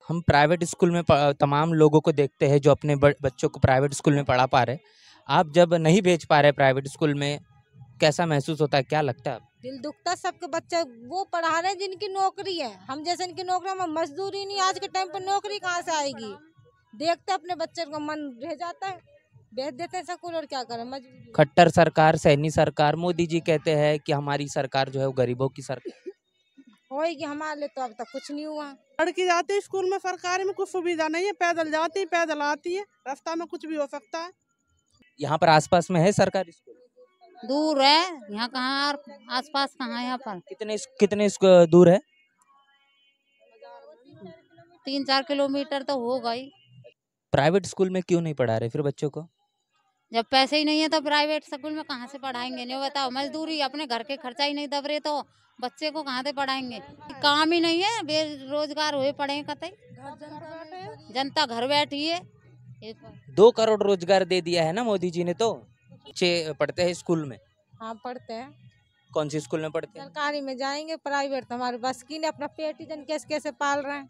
हम private school में तमाम लोगों को देखते हैं जो अपने बच्चों को प्राइवेट स्कूल में पढ़ा पा रहे। आप जब नहीं भेज पा रहे प्राइवेट स्कूल में, कैसा महसूस होता है, क्या लगता है? दिल दुखता। सबके बच्चे वो पढ़ा रहे हैं जिनकी नौकरी है, हम जैसे इनकी नौकरी में मजदूरी नहीं, आज के टाइम पर नौकरी कहाँ से आएगी। देखते अपने बच्चे का मन रह जाता है, भेज देते हैं स्कूल, और क्या करें मजबूरी। खट्टर सरकार, सैनी सरकार, मोदी जी कहते हैं कि हमारी सरकार जो है वो गरीबों की सरकार होएगी, हमारे लिए तो अब तक कुछ नहीं हुआ। लड़की जाती है स्कूल में, सरकारी में कुछ सुविधा नहीं है, पैदल जाती है पैदल आती है, रास्ता में कुछ भी हो सकता है। यहाँ पर आसपास में है सरकारी स्कूल? दूर है, यहाँ कहाँ आसपास कहाँ है, यहाँ पर कितने दूर है? 3-4 किलोमीटर तो होगा ही। प्राइवेट स्कूल में क्यों नहीं पढ़ा रहे फिर बच्चों को? जब पैसे ही नहीं है तो प्राइवेट स्कूल में कहाँ से पढ़ाएंगे? नहीं बताओ, मजदूरी, अपने घर के खर्चा ही नहीं दब रहे तो बच्चे को कहाँ से पढ़ाएंगे? काम ही नहीं है, बेरोजगार हुए पड़े कतई, जनता घर बैठी है। 2 करोड़ रोजगार दे दिया है ना मोदी जी ने। तो बच्चे पढ़ते हैं स्कूल में? हाँ पढ़ते हैं। कौन सी स्कूल में पढ़ते हैं? सरकारी में जाएंगे, प्राइवेट तो हमारे बस की नहीं, अपना पेट ही जन कैसे कैसे पाल रहे हैं।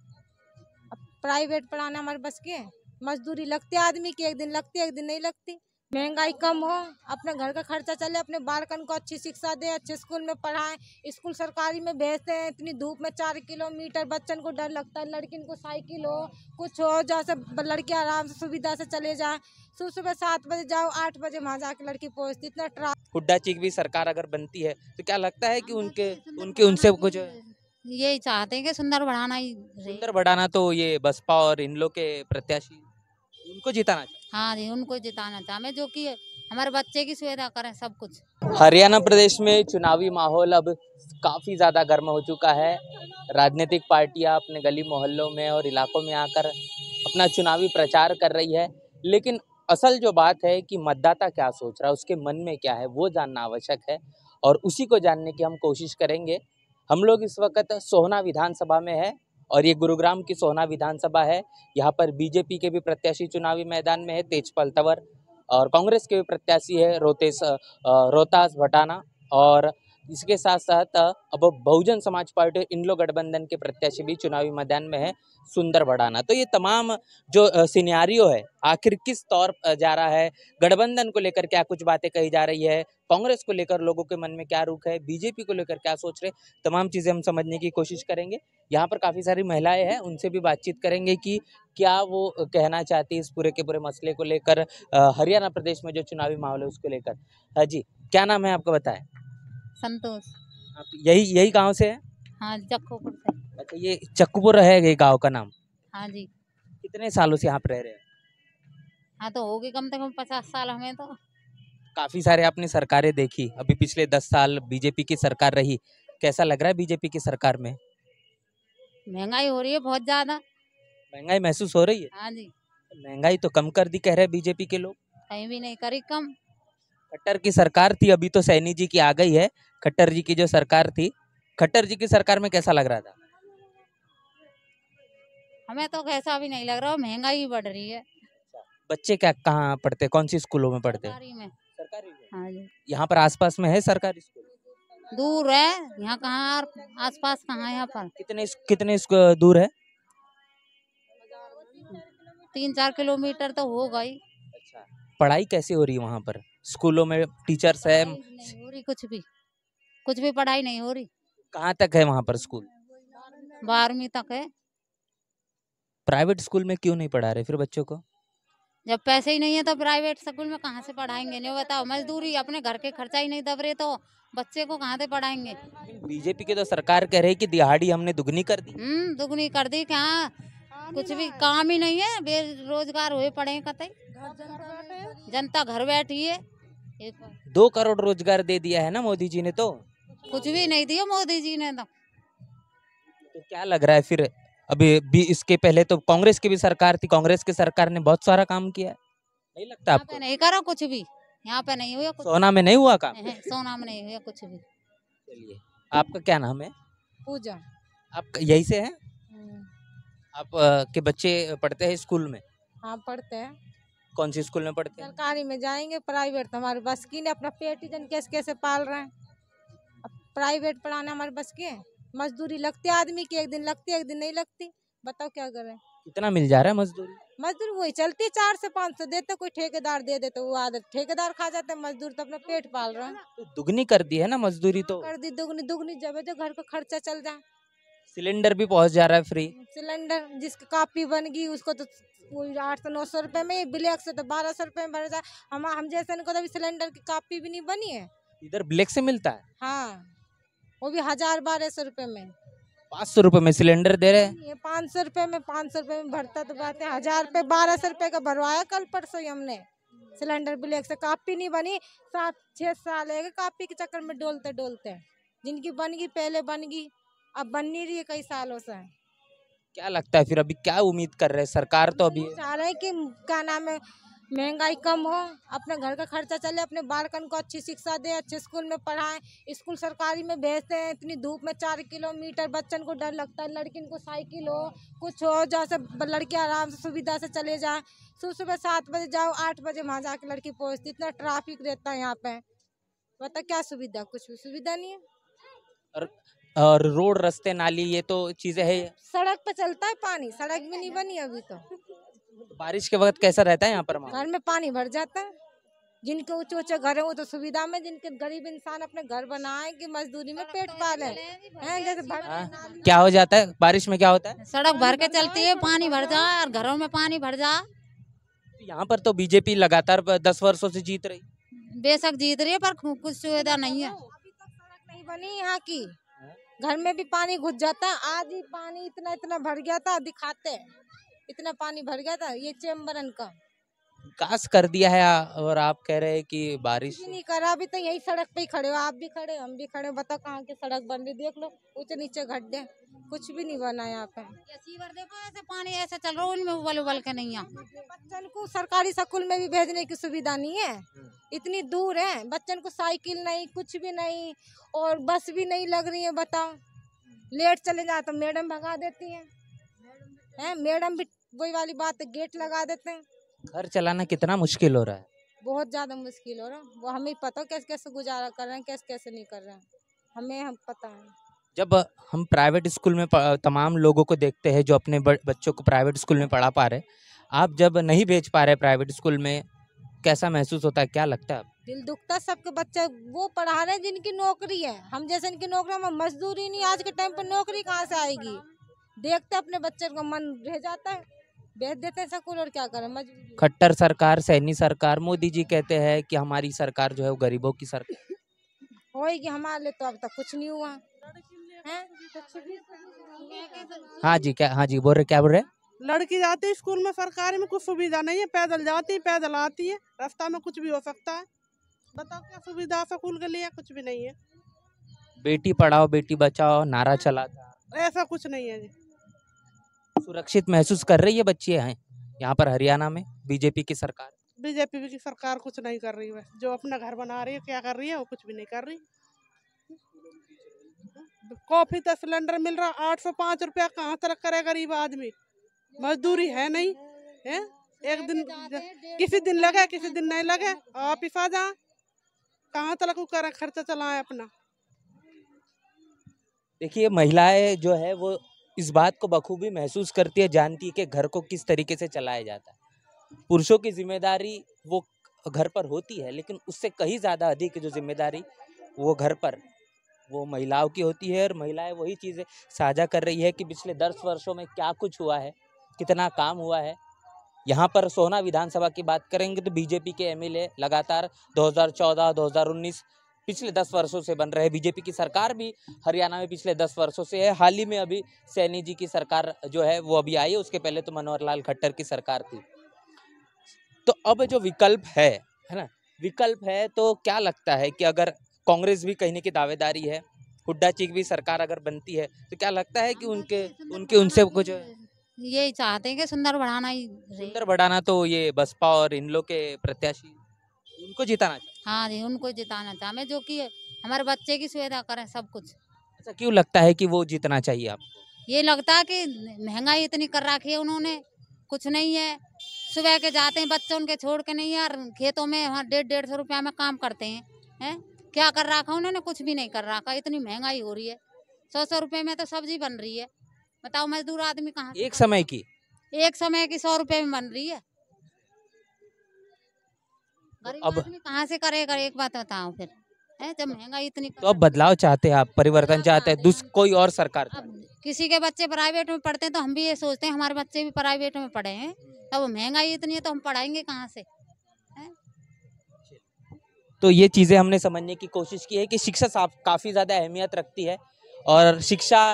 अब प्राइवेट पढ़ाना हमारे बस की है। मजदूरी लगती है आदमी की, एक दिन लगती है एक दिन नहीं लगती। महंगाई कम हो, अपने घर का खर्चा चले, अपने बालकन को अच्छी शिक्षा दे, अच्छे स्कूल में पढ़ाएं। स्कूल सरकारी में भेजते हैं, इतनी धूप में 4 किलोमीटर, बच्चन को डर लगता है। लड़किन को साइकिल हो, कुछ हो, जैसे लड़की आराम से सुविधा से चले जाए। सुबह 7 बजे जाओ, 8 बजे वहाँ जाके लड़की पहुँचती। इतना ट्रैफिक। हुड्डा चीक भी सरकार अगर बनती है तो क्या लगता है कि उनके उनसे कुछ यही चाहते हैं कि सुंदर बढ़ाना ही सुंदर बढ़ाना, तो ये बसपा और इन लोग के प्रत्याशी उनको जिताना चाहिए। हाँ जी, उनको जिताना चाहते, जो कि हमारे बच्चे की सुविधा करें सब कुछ। हरियाणा प्रदेश में चुनावी माहौल अब काफी ज्यादा गर्म हो चुका है। राजनीतिक पार्टियां अपने गली मोहल्लों में और इलाकों में आकर अपना चुनावी प्रचार कर रही है, लेकिन असल जो बात है कि मतदाता क्या सोच रहा है, उसके मन में क्या है, वो जानना आवश्यक है। और उसी को जानने की हम कोशिश करेंगे। हम लोग इस वक्त सोहना विधानसभा में है और ये गुरुग्राम की सोहना विधानसभा है। यहाँ पर बीजेपी के भी प्रत्याशी चुनावी मैदान में है, तेजपाल तंवर, और कांग्रेस के भी प्रत्याशी है रोहतास भटाना, और इसके साथ साथ अब बहुजन समाज पार्टी इन लोग गठबंधन के प्रत्याशी भी चुनावी मैदान में है, सुंदर भड़ाना। तो ये तमाम जो सिनेरियो है, आखिर किस तौर जा रहा है, गठबंधन को लेकर क्या कुछ बातें कही जा रही है, कांग्रेस को लेकर लोगों के मन में क्या रुख है, बीजेपी को लेकर क्या सोच रहे, तमाम चीज़ें हम समझने की कोशिश करेंगे। यहाँ पर काफ़ी सारी महिलाएं हैं, उनसे भी बातचीत करेंगे कि क्या वो कहना चाहती है इस पूरे के पूरे मसले को लेकर, हरियाणा प्रदेश में जो चुनावी माहौल है उसको लेकर। जी, क्या नाम है आपका, बताएं? संतोष। आप यही गांव से है? हाँ, चक्कोपुर से। अच्छा, ये चक्कूपुर है ये गांव का नाम? हाँ जी। कितने सालों से यहाँ पर रह रहे हैं? हाँ तो होगी कम से कम 50 साल हमें तो। काफी सारे आपने सरकारें देखी, अभी पिछले 10 साल बीजेपी की सरकार रही, कैसा लग रहा है बीजेपी की सरकार में? महंगाई हो रही है बहुत ज्यादा। महंगाई महसूस हो रही है? हाँ जी। महंगाई तो कम कर दी कह रहे बीजेपी के लोग। कहीं भी नहीं करी कम। खट्टर की सरकार थी, अभी तो सैनी जी की आ गई है। खट्टर जी की जो सरकार थी, खट्टर जी की सरकार में कैसा लग रहा था? हमें तो कैसा भी नहीं लग रहा, महंगाई ही बढ़ रही है। बच्चे क्या कहाँ पढ़ते, कौन सी स्कूलों में पढ़ते? सरकारी में। सरकारी में। हाँ जी। यहाँ पर आसपास में है सरकारी स्कूल? दूर है, यहाँ कहाँ आसपास कहाँ है, यहाँ पर कितने दूर है? 3-4 किलोमीटर तो होगा ही। अच्छा, पढ़ाई कैसे हो रही है वहाँ पर? स्कूलों में टीचर्स है? नहीं हो रही, कुछ भी पढ़ाई नहीं हो रही। कहाँ तक है वहाँ पर स्कूल? 12वीं तक है। प्राइवेट स्कूल में क्यों नहीं पढ़ा रहे फिर बच्चों को? जब पैसे ही नहीं है तो प्राइवेट स्कूल में कहाँ से पढ़ाएंगे? नहीं बताओ, मजदूरी, अपने घर के खर्चा ही नहीं दब रहे तो बच्चे को कहाँ से पढ़ाएंगे? बीजेपी की तो सरकार कह रही है कि दिहाड़ी हमने दुगनी कर दी। दुगनी कर दी क्या? कुछ भी काम ही नहीं है, बेरोजगार हुए पड़े कतई, जनता घर बैठी है। 2 करोड़ रोजगार दे दिया है ना मोदी जी ने। तो कुछ भी नहीं दिया मोदी जी ने। तो क्या लग रहा है फिर? अभी भी इसके पहले तो कांग्रेस की भी सरकार थी, कांग्रेस की सरकार ने बहुत सारा काम किया है, नहीं लगता यहाँ आपको? पे नहीं करा कुछ भी, यहाँ पे नहीं हुआ कुछ। सोना में नहीं हुआ काम? सोना में नहीं हुआ कुछ भी। चलिए, आपका क्या नाम है? पूजा। आप यही से हैं? आप के बच्चे पढ़ते हैं स्कूल में? हाँ पढ़ते हैं। कौन सी स्कूल में पढ़ते हैं? सरकारी में जाएंगे, प्राइवेट तो हमारे बस की नहीं, अपना पेट ही जन कैसे कैसे पाल रहे हैं। अब प्राइवेट पढ़ाना हमारे बस की है। मजदूरी लगती है आदमी की, एक दिन लगती है एक दिन नहीं लगती। बताओ क्या करें। कितना मिल जा रहा है मजदूरी? मजदूर वही चलती 400 से 500 देते, कोई ठेकेदार दे देते, वो आदत ठेकेदार खा जाते, मजदूर तो अपना पेट पाल रहा है। तो दुगनी कर दी है ना मजदूरी तो। कर दी दुगनी दुगनी, जब जो घर का खर्चा चल जाए। सिलेंडर भी पहुंच जा रहा है फ्री। सिलेंडर जिसकी कापी बन गई उसको तो 800-900 रुपए में, ब्लैक से तो 1200 रुपए में भर जाए। हम जैसे इनको तो अभी सिलेंडर की कापी भी नहीं बनी है। इधर ब्लैक से मिलता है? हाँ, वो भी 1000-1200 रुपए में। 500 रुपए में सिलेंडर दे रहे हैं। ये 500 रुपए में, 500 रुपए में भरता तो बात है। 1000 रुपए 1200 रुपए का भरवाया कल परसों ही हमने सिलेंडर ब्लैक से। कापी नहीं बनी, 7-6 साल है कापी के चक्कर में डोलते डोलते। जिनकी बन गई पहले बन गई, अब बन नहीं रही है कई सालों से। क्या लगता है फिर अभी क्या उम्मीद कर रहे हैं? सरकार तो अभी चाह रहे हैं कि क्या नाम है, महंगाई कम हो, अपने घर का खर्चा चले, अपने बालकन को अच्छी शिक्षा दे, अच्छे स्कूल में पढ़ाएं। स्कूल सरकारी में भेजते हैं, इतनी धूप में 4 किलोमीटर, बच्चन को डर लगता है। लड़किन को साइकिल हो, कुछ हो, जहाँ से लड़की आराम से सुविधा से चले जाए। सुबह 7 बजे जाओ, 8 बजे वहाँ जाके लड़की पहुँचती। इतना ट्रैफिक रहता है यहाँ पे, बता क्या सुविधा? कुछ भी सुविधा नहीं है। और रोड रास्ते नाली ये तो चीजें है। सड़क पे चलता है पानी, सड़क भी नहीं बनी अभी तो। बारिश के वक्त कैसा रहता है यहाँ पर? घर में पानी भर जाता है। जिनके ऊंचे ऊंचे घर है वो तो सुविधा में, जिनके गरीब इंसान अपने घर बनाए कि मजदूरी में पेट पाले हैं। जैसे क्या हो जाता है बारिश में? क्या होता है? सड़क भर के चलती है, पानी भर जा और घरों में पानी भर जा। यहाँ पर तो बीजेपी लगातार 10 वर्षों से जीत रही। बेशक जीत रही है पर कुछ सुविधा नहीं है। अभी तक सड़क नहीं बनी यहाँ की। घर में भी पानी घुस जाता है। आज ही पानी इतना इतना भर गया था, दिखाते हैं इतना पानी भर गया था। ये चेम्बरन का विकास कर दिया है और आप कह रहे हैं कि बारिश नहीं करा। अभी तो यही सड़क पे ही खड़े हो, आप भी खड़े, हम भी खड़े। बताओ कहाँ की सड़क बन रही, देख लो ऊंचे नीचे गड्ढे, कुछ भी नहीं बना यहाँ पे। सीवर देखो ऐसे पानी ऐसे चल रहा है, उनमें उबल उबल के नहीं है। बच्चन को सरकारी स्कूल में भी भेजने की सुविधा नहीं है, इतनी दूर है। बच्चन को साइकिल नहीं, कुछ भी नहीं, और बस भी नहीं लग रही है। बताओ लेट चले जाए तो मैडम भगा देती है। मैडम भी वही वाली बात है, गेट लगा देते हैं। घर चलाना कितना मुश्किल हो रहा है? बहुत ज्यादा मुश्किल हो रहा है। वो हमें पता कैसे कैसे गुजारा कर रहे हैं, कैसे कैसे नहीं कर रहे हैं, हम पता है। जब हम प्राइवेट स्कूल में तमाम लोगों को देखते हैं जो अपने बच्चों को प्राइवेट स्कूल में पढ़ा पा रहे, आप जब नहीं भेज पा रहे प्राइवेट स्कूल में, कैसा महसूस होता है? क्या लगता है? दिल दुखता। सबके बच्चे वो पढ़ा रहे हैं जिनकी नौकरी है। हम जैसे इनकी नौकरी में मजदूरी नहीं, आज के टाइम पर नौकरी कहाँ से आएगी? देखते अपने बच्चे को मन रह जाता है, भेज देते हैं स्कूल, और क्या करें मजबूरी। खट्टर सरकार, सैनी सरकार, मोदी जी कहते हैं कि हमारी सरकार जो है वो गरीबों की सरकार होएगी। हमारे लिए तो अब तक कुछ नहीं हुआ है। हाँ जी, क्या बोल रहे, क्या बोल रहे? लड़की जाती है स्कूल में, सरकारी में कुछ सुविधा नहीं है। पैदल जाती है, पैदल आती है, रास्ता में कुछ भी हो सकता है। बताओ क्या सुविधा स्कूल के लिए? कुछ भी नहीं है। बेटी पढ़ाओ बेटी बचाओ नारा चला था, ऐसा कुछ नहीं है जी। सुरक्षित महसूस कर रही है बच्ची हैं यहाँ पर हरियाणा में बीजेपी की सरकार? बीजेपी की सरकार कुछ नहीं कर रही है। जो अपना घर बना रही है, क्या कर रही है? वो कुछ भी नहीं कर रही। कॉफी तो सिलेंडर मिल रहा 805 रुपया, कहाँ तक करे गरीब आदमी? मजदूरी है नहीं है। एक दिन किसी दिन लगे, किसी दिन नहीं लगे, ऑफिस आ जा, कहाँ तक करे, खर्चा चलाए अपना। देखिए महिलाएं जो है वो इस बात को बखूबी महसूस करती है, जानती है कि घर को किस तरीके से चलाया जाता है। पुरुषों की जिम्मेदारी वो घर पर होती है, लेकिन उससे कहीं ज़्यादा अधिक जो जिम्मेदारी वो घर पर वो महिलाओं की होती है। और महिलाएं वही चीज़ें साझा कर रही है कि पिछले 10 वर्षों में क्या कुछ हुआ है, कितना काम हुआ है। यहाँ पर सोहना विधानसभा की बात करेंगे तो बीजेपी के एमएलए लगातार 2014, 2019 पिछले 10 वर्षों से बन रहे हैं। बीजेपी की सरकार भी हरियाणा में पिछले 10 वर्षों से है। हाल ही में अभी सैनी जी की सरकार जो है वो अभी आई है, उसके पहले तो मनोहर लाल खट्टर की सरकार थी। तो अब जो विकल्प है ना, विकल्प है, तो क्या लगता है कि अगर कांग्रेस भी कहने की दावेदारी है, हुड्डा की भी सरकार अगर बनती है, तो क्या लगता है कि उनके उनसे कुछ यही चाहते हैं कि सुंदर बढ़ाना ही सुंदर बढ़ाना, तो ये बसपा और इन लोग के प्रत्याशी उनको जिताना चाहिए? हाँ जी, उनको जिताना चाहते, जो कि हमारे बच्चे की सुविधा करें सब कुछ। अच्छा, क्यों लगता है कि वो जीतना चाहिए आपको? ये लगता है कि महंगाई इतनी कर रखी है उन्होंने, कुछ नहीं है। सुबह के जाते हैं बच्चे उनके छोड़ के नहीं यार, खेतों में वहाँ 150-150 रुपया में काम करते हैं। क्या कर रखा उन्होंने? कुछ भी नहीं कर रखा। इतनी महंगाई हो रही है, 100-100 रुपये में तो सब्जी बन रही है। बताओ मजदूर आदमी कहाँ से एक समय की? एक समय की 100 रुपए में बन रही है। गरीब अब आदमी कहाँ से करेगा, एक बात बताओ फिर, है जब महंगाई इतनी तो अब बदलाव चाहते हैं आप, परिवर्तन चाहते हैं, कोई और सरकार चाहते हैं। अब किसी के बच्चे प्राइवेट में पढ़ते हैं तो हम भी ये सोचते हैं हमारे बच्चे भी प्राइवेट में पढ़े हैं, तब महंगाई इतनी है तो हम पढ़ाएंगे कहाँ से, है? तो ये चीजें हमने समझने की कोशिश की है कि शिक्षा काफी ज्यादा अहमियत रखती है और शिक्षा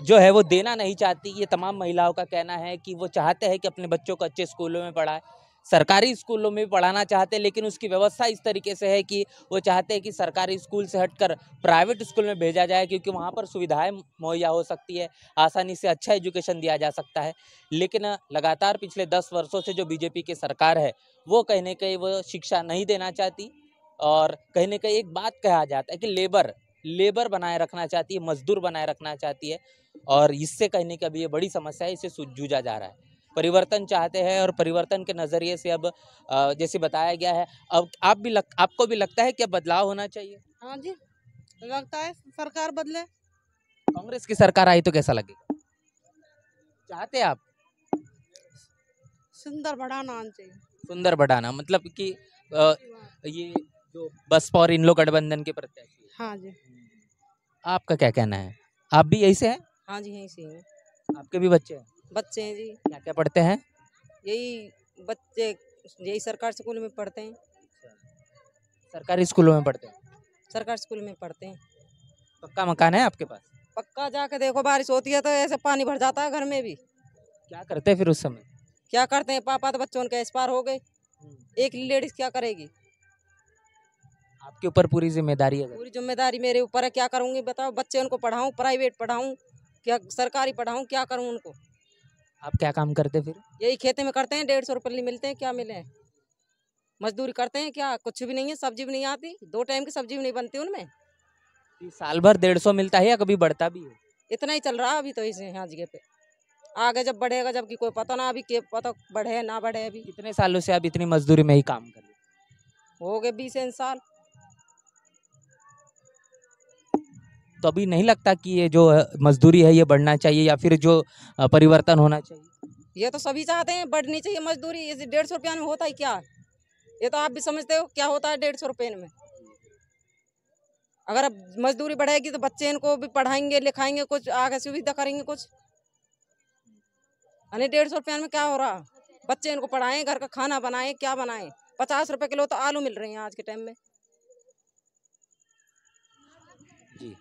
जो है वो देना नहीं चाहती। ये तमाम महिलाओं का कहना है कि वो चाहते हैं कि अपने बच्चों को अच्छे स्कूलों में पढ़ाए, सरकारी स्कूलों में भी पढ़ाना चाहते हैं, लेकिन उसकी व्यवस्था इस तरीके से है कि वो चाहते हैं कि सरकारी स्कूल से हटकर प्राइवेट स्कूल में भेजा जाए, क्योंकि वहाँ पर सुविधाएं मुहैया हो सकती है, आसानी से अच्छा एजुकेशन दिया जा सकता है। लेकिन लगातार पिछले 10 वर्षों से जो बीजेपी की सरकार है वो कहीं ना कहीं वो शिक्षा नहीं देना चाहती और कहीं ना कहीं एक बात कहा जाता है कि लेबर बनाए रखना चाहती है, मजदूर बनाए रखना चाहती है और इससे कहीं ना कहीं ये बड़ी समस्या है, इससे जूझा जा रहा है। परिवर्तन चाहते हैं और परिवर्तन के नज़रिए से अब जैसे बताया गया है, अब आपको भी लगता है कि अब बदलाव होना चाहिए? हाँ जी, लगता है सरकार बदले। कांग्रेस की सरकार आई तो कैसा लगेगा? चाहते हैं आप? सुंदर बढ़ाना आना चाहिए। सुंदर बढ़ाना मतलब कि ये जो बसपा और इन लोग गठबंधन के प्रत्याशी हैं। हाँ जी। आपका क्या कहना है? आप भी यही से हैं? हाँ जी, यहीं से हैं। आपके भी बच्चे हैं? बच्चे हैं जी, क्या क्या पढ़ते हैं? यही बच्चे यही सरकारी स्कूल में पढ़ते हैं। सरकारी स्कूलों में पढ़ते हैं? सरकारी स्कूल में पढ़ते हैं। पक्का मकान है आपके पास? पक्का जाके देखो, बारिश होती है तो ऐसे पानी भर जाता है घर में भी। क्या करते हैं फिर उस समय? क्या करते हैं, पापा तो बच्चों के इस पार हो गए, एक लेडीज क्या करेगी? आपके ऊपर पूरी जिम्मेदारी है? पूरी जिम्मेदारी मेरे ऊपर है, क्या करूँगी बताओ? बच्चे उनको पढ़ाऊँ, प्राइवेट पढ़ाऊँ, क्या सरकारी पढ़ाऊँ, क्या करूँ उनको? आप क्या काम करते फिर? यही खेती में करते हैं, 150 रुपये मिलते हैं, क्या मिले? मजदूरी करते हैं, क्या कुछ भी नहीं है, सब्जी भी नहीं आती, 2 टाइम की सब्जी भी नहीं बनती उनमें। साल भर 150 मिलता है या कभी बढ़ता भी है? इतना ही चल रहा है अभी तो इसे यहाँ जगह पे, आगे जब बढ़ेगा, जबकि कोई पता ना, अभी के पता बढ़े ना बढ़े। अभी कितने सालों से आप इतनी मजदूरी में ही काम कर रहे हैं? हो गए 20 साल। तो अभी नहीं लगता कि ये जो मजदूरी है ये बढ़ना चाहिए या फिर जो परिवर्तन होना चाहिए? ये तो सभी चाहते हैं, बढ़नी चाहिए मजदूरी। इस 150 रुपया में होता है क्या? ये तो आप भी समझते हो क्या होता है 150 रुपये में। अगर अब मजदूरी बढ़ेगी तो बच्चे इनको भी पढ़ाएंगे लिखाएंगे, कुछ आगे सुविधा करेंगे कुछ। अरे 150 रुपये में क्या हो रहा? बच्चे इनको पढ़ाएं, घर का खाना बनाएं, क्या बनाएं? 50 रुपए किलो तो आलू मिल रहे हैं आज के टाइम में। जी,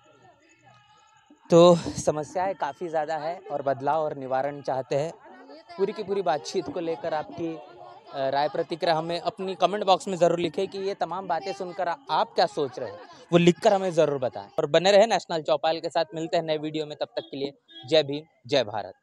तो समस्याएं काफ़ी ज़्यादा है और बदलाव और निवारण चाहते हैं। पूरी की पूरी बातचीत को लेकर आपकी राय प्रतिक्रिया हमें अपनी कमेंट बॉक्स में ज़रूर लिखें कि ये तमाम बातें सुनकर आप क्या सोच रहे हैं, वो लिखकर हमें ज़रूर बताएं। और बने रहे नेशनल चौपाल के साथ। मिलते हैं नए वीडियो में, तब तक के लिए जय भीम, जय भारत।